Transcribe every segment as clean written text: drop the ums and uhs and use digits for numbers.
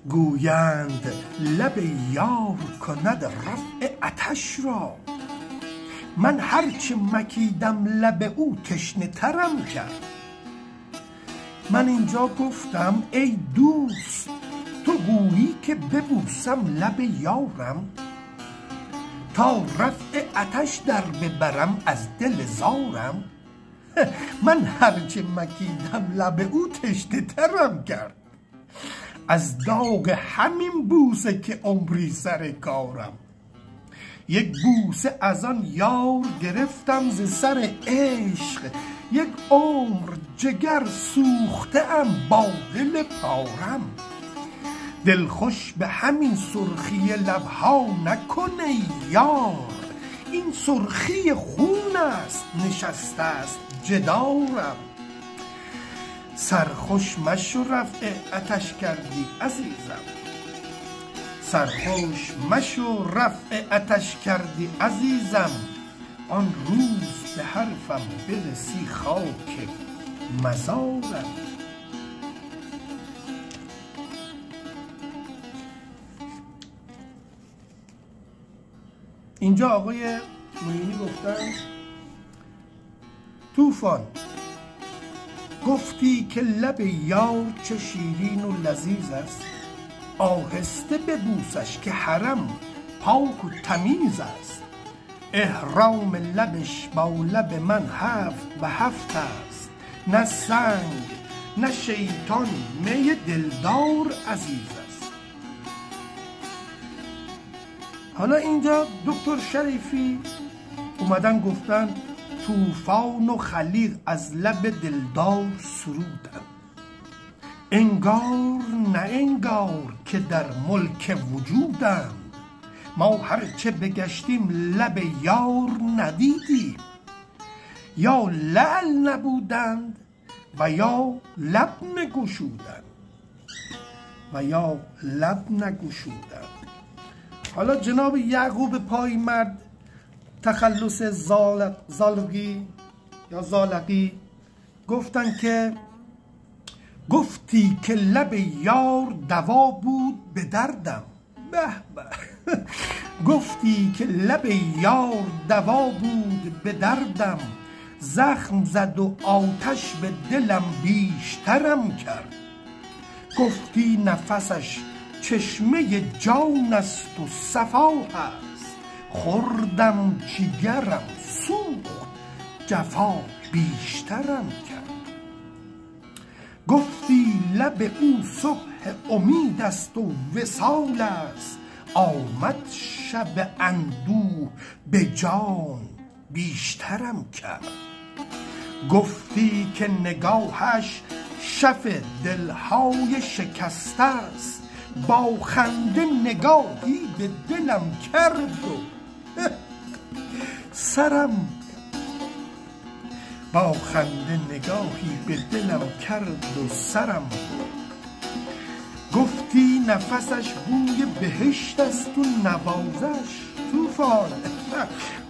گویند لب یار کند رفع عطش را، من هرچه مکیدم لب او تشنه ترم کرد. من اینجا گفتم ای دوست تو گویی که ببوسم لب یارم، تا رفع عطش در ببرم از دل زارم. من هرچه مکیدم لب او تشنه ترم کرد، از داغ همین بوسه که عمری سر کارم. یک بوسه از آن یار گرفتم ز سر عشق، یک عمر جگر سوخته ام با دل پارم. دلخوش به همین سرخی لبها نکنه یار، این سرخی خون است نشسته است جدارم. سرخوش مشو رفع عطش کردی عزیزم، سرخوش مشو رفع عطش کردی عزیزم، آن روز به حرفم برسی خاک مزارم. اینجا آقای معینی گفتن طوفان گفتی که لب یار چه شیرین و لذیذ است، آهسته ببوسش که حرم پاک و تمیز است. احرام لبش با لب من 7 است، نه سنگ نه شیطان می دلدار عزیز است. حالا اینجا دکتر شریفی اومدن گفتن طوفان و خلیق از لب دلدار سرودن، انگار نه انگار که در ملک وجودند، ما هرچه بگشتیم لب یار ندیدیم، یا لعل نبودند و یا لب نگشودند حالا جناب یعقوب پایمرد تخلص زالقی گفتن که گفتی که لب یار دوا بود به دردم. به به گفتی که لب یار دوا بود به دردم، زخم زد و آتش به دلم بیشترم کرد. گفتی نفسش چشمه جان است و صفا هست، خوردم جگرم سوخت جفا بیشترم کرد. گفتی لب او صبح امید است و وصال است، آمد شب اندوه به جان بیشترم کرد. گفتی که نگاهش شف دلهای شکسته است، با خنده نگاهی به دلم کرد و سرم با خنده نگاهی به دلم کرد و سرم. گفتی نفسش بوی بهشت است و نوازش. طوفان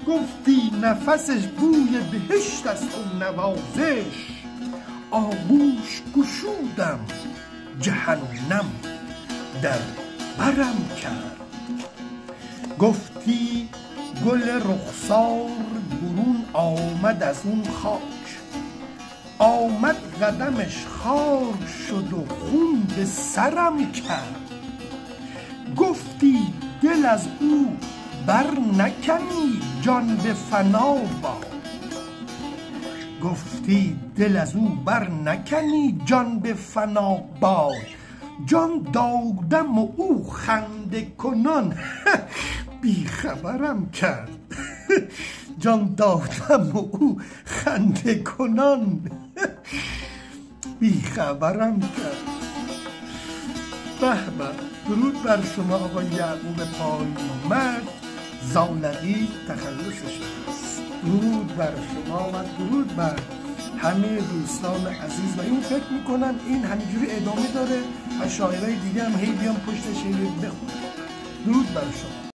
گفتی نفسش بوی بهشت است و نوازش، آغوش گشودم جهنم در برم کرد. گفتی گل رخسار برون آمد از اون خاک، آمد قدمش خار شد و خون به سرم کرد. گفتی دل از او بر نکنی جان به فنا باد، گفتی دل از او بر نکنی جان به فنا باد. جان دادم و او خنده کنان بیخبرم کرد. جان دادم و او خنده کنان بیخبرم کرد. به به، درود بر شما آقای یعقوب پایمرد زالقی تخلصش است. درود بر شما و درود بر همه دوستان عزیز. و این فکر میکنم این همینجوری ادامه داره و شاعرای دیگه هم هی بیان پشتش بخونن. درود بر شما.